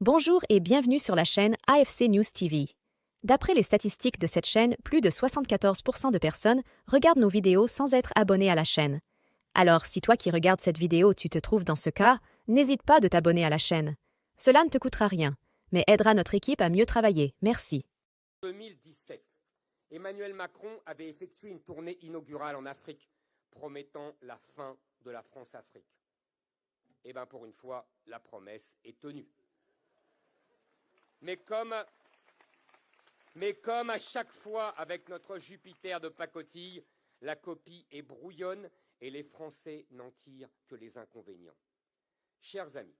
Bonjour et bienvenue sur la chaîne AFC News TV. D'après les statistiques de cette chaîne, plus de 74% de personnes regardent nos vidéos sans être abonnées à la chaîne. Alors, si toi qui regardes cette vidéo, tu te trouves dans ce cas, n'hésite pas de t'abonner à la chaîne. Cela ne te coûtera rien, mais aidera notre équipe à mieux travailler. Merci. 2017, Emmanuel Macron avait effectué une tournée inaugurale en Afrique, promettant la fin de la France-Afrique. Eh bien, pour une fois, la promesse est tenue. Mais comme à chaque fois avec notre Jupiter de pacotille, la copie est brouillonne et les Français n'en tirent que les inconvénients. Chers amis,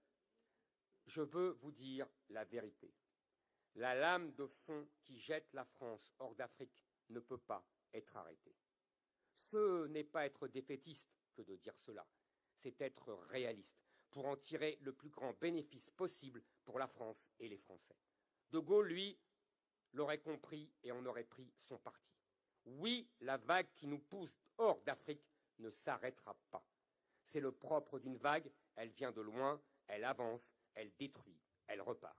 je veux vous dire la vérité. La lame de fond qui jette la France hors d'Afrique ne peut pas être arrêtée. Ce n'est pas être défaitiste que de dire cela, c'est être réaliste pour en tirer le plus grand bénéfice possible pour la France et les Français. De Gaulle, lui, l'aurait compris et en aurait pris son parti. Oui, la vague qui nous pousse hors d'Afrique ne s'arrêtera pas. C'est le propre d'une vague, elle vient de loin, elle avance, elle détruit, elle repart.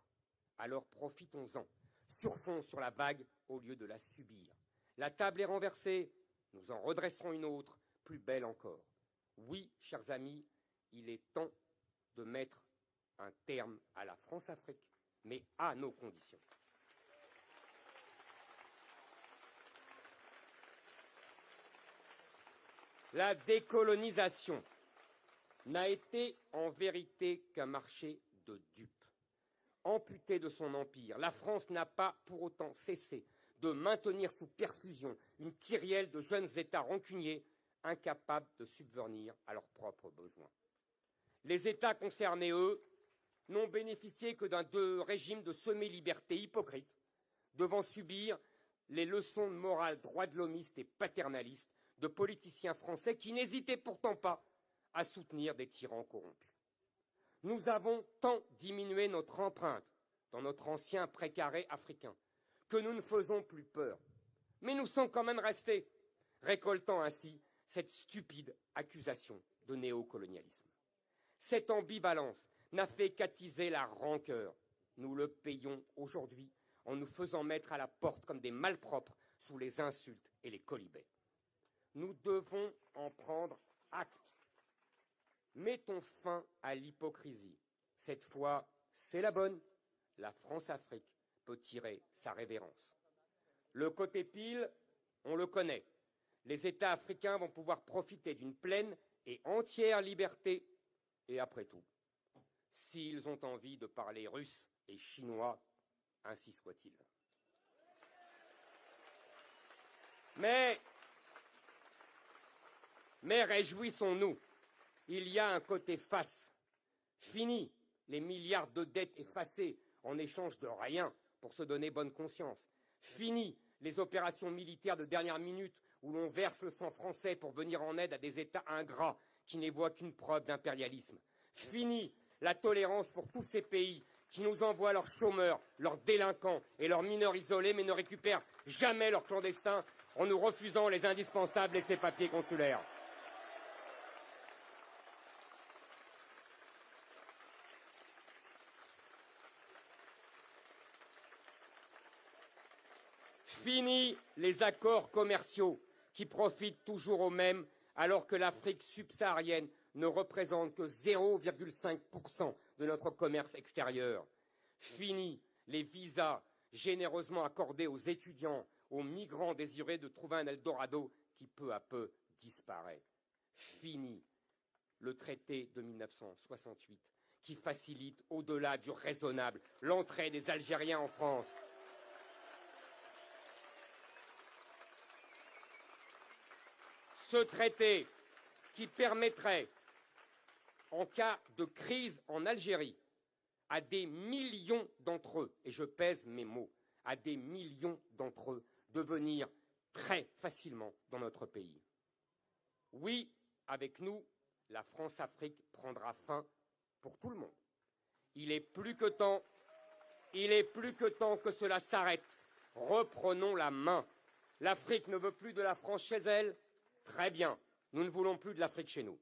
Alors profitons-en, surfons sur la vague au lieu de la subir. La table est renversée, nous en redresserons une autre, plus belle encore. Oui, chers amis, il est temps de mettre un terme à la France-Afrique, mais à nos conditions. La décolonisation n'a été en vérité qu'un marché de dupes. Amputée de son empire, la France n'a pas pour autant cessé de maintenir sous perfusion une kyrielle de jeunes États rancuniers, incapables de subvenir à leurs propres besoins. Les États concernés, eux, n'ont bénéficié que d'un régime de semi-liberté hypocrite, devant subir les leçons de morale droit de l'homiste et paternaliste de politiciens français qui n'hésitaient pourtant pas à soutenir des tyrans corrompus. Nous avons tant diminué notre empreinte dans notre ancien précaré africain que nous ne faisons plus peur. Mais nous sommes quand même restés, récoltant ainsi cette stupide accusation de néocolonialisme. Cette ambivalence n'a fait qu'attiser la rancœur. Nous le payons aujourd'hui en nous faisant mettre à la porte comme des malpropres sous les insultes et les quolibets. Nous devons en prendre acte. Mettons fin à l'hypocrisie. Cette fois, c'est la bonne. La France-Afrique peut tirer sa révérence. Le côté pile, on le connaît. Les États africains vont pouvoir profiter d'une pleine et entière liberté. Et après tout, s'ils ont envie de parler russe et chinois, ainsi soit-il. Mais réjouissons-nous. Il y a un côté face. Fini les milliards de dettes effacées en échange de rien pour se donner bonne conscience. Fini les opérations militaires de dernière minute où l'on verse le sang français pour venir en aide à des États ingrats qui n'y voient qu'une preuve d'impérialisme. Fini la tolérance pour tous ces pays qui nous envoient leurs chômeurs, leurs délinquants et leurs mineurs isolés mais ne récupèrent jamais leurs clandestins en nous refusant les indispensables et ces papiers consulaires. Fini les accords commerciaux qui profitent toujours aux mêmes alors que l'Afrique subsaharienne ne représente que 0,5% de notre commerce extérieur. Fini les visas généreusement accordés aux étudiants, aux migrants désireux de trouver un Eldorado qui peu à peu disparaît. Fini le traité de 1968 qui facilite au-delà du raisonnable l'entrée des Algériens en France. Ce traité qui permettrait, en cas de crise en Algérie, à des millions d'entre eux, et je pèse mes mots, à des millions d'entre eux, de venir très facilement dans notre pays. Oui, avec nous, la France-Afrique prendra fin pour tout le monde. Il est plus que temps que cela s'arrête. Reprenons la main. L'Afrique ne veut plus de la France chez elle. Très bien, nous ne voulons plus de l'Afrique chez nous.